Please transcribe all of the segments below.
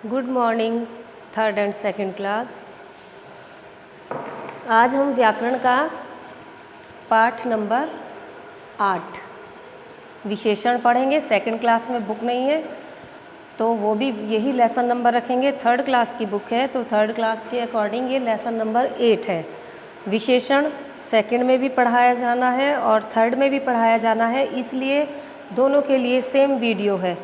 Good morning third and second class. आज हम व्याकरण का पाठ नंबर 8 विशेषण पढ़ेंगे। सेकंड क्लास में बुक नहीं है तो वो भी यही लेसन नंबर रखेंगे। थर्ड क्लास की बुक है तो थर्ड क्लास के अकॉर्डिंग ये लेसन नंबर 8 है। विशेषण सेकंड में भी पढ़ाया जाना है और थर्ड में भी पढ़ाया जाना है, इसलिए दोनों के लिए सेम वीडियो है।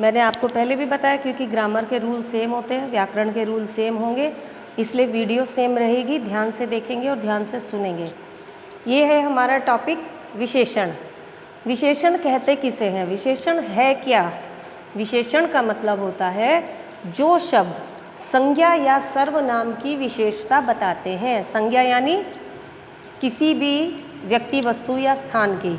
मैंने आपको पहले भी बताया क्योंकि ग्रामर के रूल सेम होते हैं, व्याकरण के रूल सेम होंगे, इसलिए वीडियो सेम रहेगी। ध्यान से देखेंगे और ध्यान से सुनेंगे। ये है हमारा टॉपिक विशेषण। विशेषण कहते किसे हैं? विशेषण है क्या? विशेषण का मतलब होता है जो शब्द संज्ञा या सर्वनाम की विशेषता बताते हैं। संज्ञा यानी किसी भी व्यक्ति, वस्तु या स्थान की।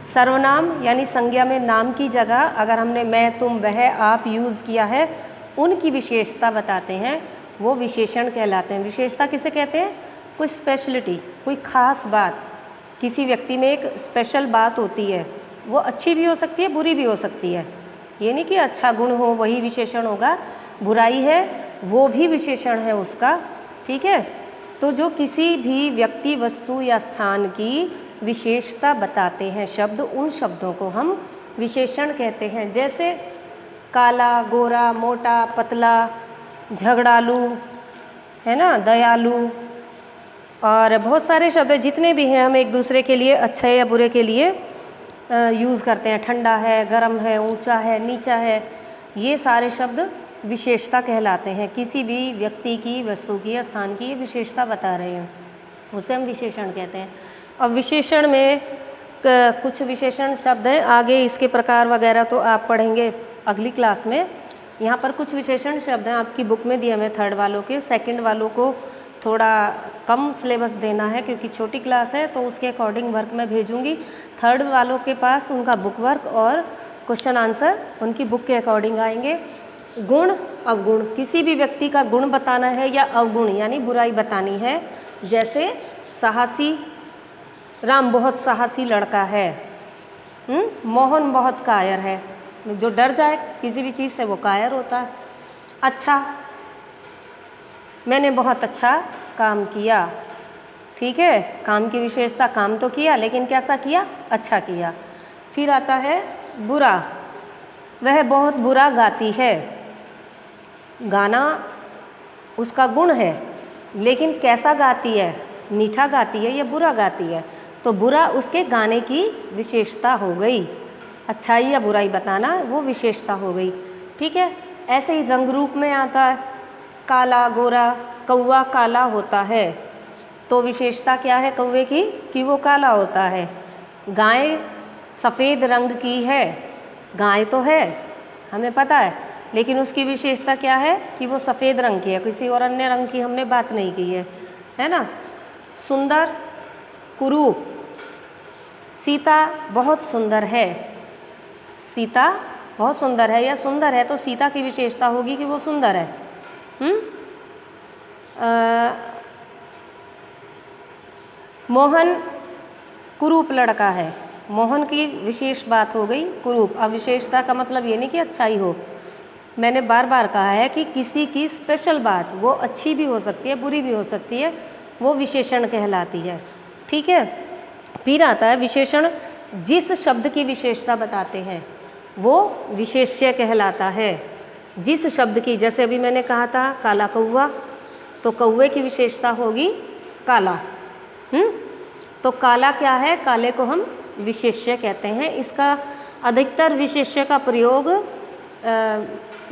सर्वनाम यानी संज्ञा में नाम की जगह अगर हमने मैं, तुम, वह, आप यूज़ किया है, उनकी विशेषता बताते हैं, वो विशेषण कहलाते हैं। विशेषता किसे कहते हैं? कोई स्पेशलिटी, कोई ख़ास बात, किसी व्यक्ति में एक स्पेशल बात होती है। वो अच्छी भी हो सकती है, बुरी भी हो सकती है। ये नहीं कि अच्छा गुण हो वही विशेषण होगा, बुराई है वो भी विशेषण है उसका। ठीक है, तो जो किसी भी व्यक्ति, वस्तु या स्थान की विशेषता बताते हैं शब्द, उन शब्दों को हम विशेषण कहते हैं। जैसे काला, गोरा, मोटा, पतला, झगड़ालू, है ना, दयालु, और बहुत सारे शब्द जितने भी हैं हम एक दूसरे के लिए, अच्छे या बुरे के लिए यूज़ करते हैं। ठंडा है, गर्म है, ऊंचा है, नीचा है, ये सारे शब्द विशेषता कहलाते हैं। किसी भी व्यक्ति की, वस्तु की या स्थान की ये विशेषता बता रहे हैं, उसे हम विशेषण कहते हैं। अब विशेषण में कुछ विशेषण शब्द हैं, आगे इसके प्रकार वगैरह तो आप पढ़ेंगे अगली क्लास में। यहाँ पर कुछ विशेषण शब्द हैं, आपकी बुक में दिए हैं थर्ड वालों के। सेकंड वालों को थोड़ा कम सिलेबस देना है क्योंकि छोटी क्लास है, तो उसके अकॉर्डिंग वर्क मैं भेजूँगी। थर्ड वालों के पास उनका बुक वर्क और क्वेश्चन आंसर उनकी बुक के अकॉर्डिंग आएंगे। गुण, अवगुण, किसी भी व्यक्ति का गुण बताना है या अवगुण यानी बुराई बतानी है। जैसे साहसी, राम बहुत साहसी लड़का है। मोहन बहुत कायर है। जो डर जाए किसी भी चीज़ से वो कायर होता है। अच्छा, मैंने बहुत अच्छा काम किया। ठीक है, काम की विशेषता, काम तो किया लेकिन कैसा किया? अच्छा किया। फिर आता है बुरा, वह बहुत बुरा गाती है। गाना उसका गुण है लेकिन कैसा गाती है? मीठा गाती है या बुरा गाती है? तो बुरा उसके गाने की विशेषता हो गई। अच्छाई या बुराई बताना वो विशेषता हो गई। ठीक है, ऐसे ही रंग रूप में आता है काला, गोरा, कौवा काला होता है तो विशेषता क्या है कौवे की? कि वो काला होता है। गाय सफ़ेद रंग की है। गाय तो है, हमें पता है, लेकिन उसकी विशेषता क्या है? कि वो सफ़ेद रंग की है, किसी और अन्य रंग की हमने बात नहीं की है ना। सुंदर, कुरूप, सीता बहुत सुंदर है। सीता बहुत सुंदर है या सुंदर है तो सीता की विशेषता होगी कि वो सुंदर है। मोहन कुरूप लड़का है। मोहन की विशेष बात हो गई कुरूप। अब विशेषता का मतलब ये नहीं कि अच्छाई हो, मैंने बार बार कहा है कि किसी की स्पेशल बात, वो अच्छी भी हो सकती है, बुरी भी हो सकती है, वो विशेषण कहलाती है। ठीक है, फिर आता है विशेषण जिस शब्द की विशेषता बताते हैं वो विशेष्य कहलाता है। जिस शब्द की, जैसे अभी मैंने कहा था काला कौवा, तो कौवे की विशेषता होगी काला। तो काला क्या है? काले को हम विशेष्य कहते हैं। इसका अधिकतर विशेष्य का प्रयोग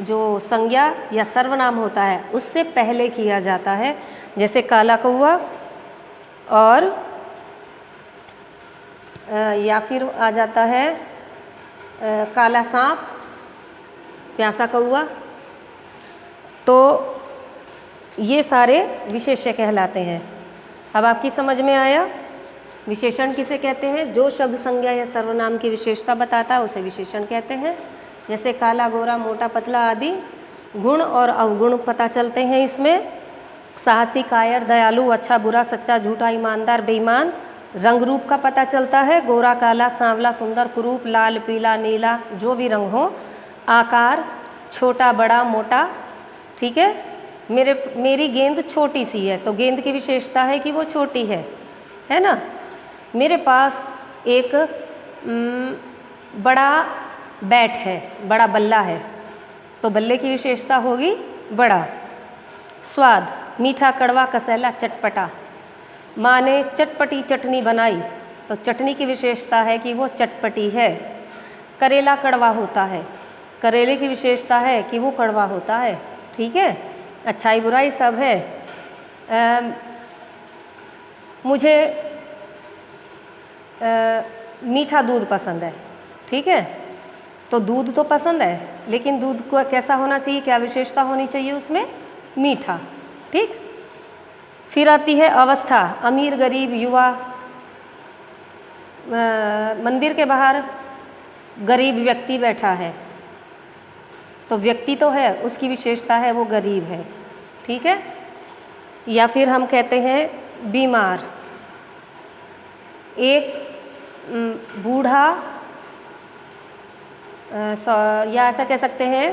जो संज्ञा या सर्वनाम होता है उससे पहले किया जाता है। जैसे काला कौवा और या फिर आ जाता है काला सांप, प्यासा कौवा, तो ये सारे विशेष्य कहलाते हैं। अब आपकी समझ में आया विशेषण किसे कहते हैं? जो शब्द संज्ञा या सर्वनाम की विशेषता बताता है उसे विशेषण कहते हैं। जैसे काला, गोरा, मोटा, पतला आदि। गुण और अवगुण पता चलते हैं इसमें। साहसी, कायर, दयालु, अच्छा, बुरा, सच्चा, झूठा, ईमानदार, बेईमान। रंग रूप का पता चलता है, गोरा, काला, सांवला, सुंदर, कुरूप, लाल, पीला, नीला, जो भी रंग हो। आकार, छोटा, बड़ा, मोटा, ठीक है। मेरी गेंद छोटी सी है, तो गेंद की विशेषता है कि वो छोटी है ना। मेरे पास एक बड़ा बैट है, बड़ा बल्ला है, तो बल्ले की विशेषता होगी बड़ा। स्वाद, मीठा, कड़वा, कसैला, चटपटा। माँ ने चटपटी चटनी बनाई, तो चटनी की विशेषता है कि वो चटपटी है। करेला कड़वा होता है, करेले की विशेषता है कि वो कड़वा होता है। ठीक है। अच्छाई बुराई सब है। मुझे मीठा दूध पसंद है। ठीक है, तो दूध तो पसंद है, लेकिन दूध को कैसा होना चाहिए, क्या विशेषता होनी चाहिए उसमें, मीठा। ठीक। फिर आती है अवस्था, अमीर गरीब युवा। मंदिर के बाहर गरीब व्यक्ति बैठा है, तो व्यक्ति तो है, उसकी विशेषता है वो गरीब है। ठीक है। या फिर हम कहते हैं बीमार, एक बूढ़ा, या ऐसा कह सकते हैं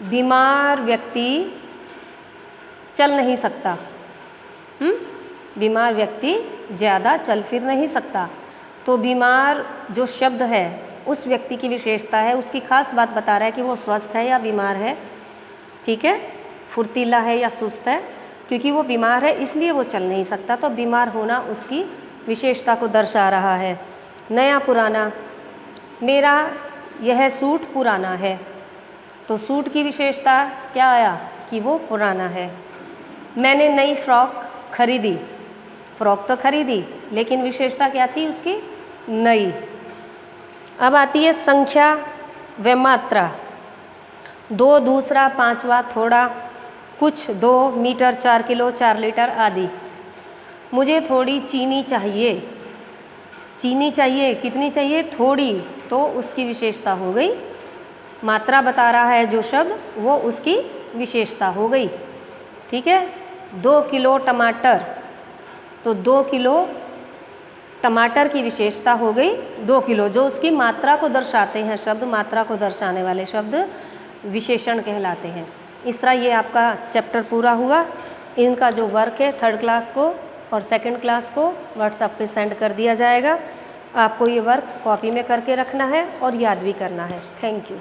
बीमार व्यक्ति चल नहीं सकता। बीमार व्यक्ति ज़्यादा चल फिर नहीं सकता, तो बीमार जो शब्द है उस व्यक्ति की विशेषता है, उसकी खास बात बता रहा है कि वो स्वस्थ है या बीमार है। ठीक है। फुर्तीला है या सुस्त है, क्योंकि वो बीमार है इसलिए वो चल नहीं सकता, तो बीमार होना उसकी विशेषता को दर्शा रहा है। नया पुराना, मेरा यह सूट पुराना है, तो सूट की विशेषता क्या आया कि वो पुराना है। मैंने नई फ्रॉक खरीदी, फ्रॉक तो खरीदी लेकिन विशेषता क्या थी उसकी, नई। अब आती है संख्या व मात्रा। 2, दूसरा, 5वां, थोड़ा, कुछ, 2 मीटर, 4 किलो, 4 लीटर आदि। मुझे थोड़ी चीनी चाहिए, चीनी चाहिए, कितनी चाहिए, थोड़ी, तो उसकी विशेषता हो गई। मात्रा बता रहा है जो शब्द, वो उसकी विशेषता हो गई। ठीक है। 2 किलो टमाटर, तो 2 किलो टमाटर की विशेषता हो गई 2 किलो, जो उसकी मात्रा को दर्शाते हैं शब्द, मात्रा को दर्शाने वाले शब्द विशेषण कहलाते हैं। इस तरह ये आपका चैप्टर पूरा हुआ। इनका जो वर्क है 3rd क्लास को और 2nd क्लास को व्हाट्सएप पे सेंड कर दिया जाएगा। आपको ये वर्क कॉपी में करके रखना है और याद भी करना है। Thank you.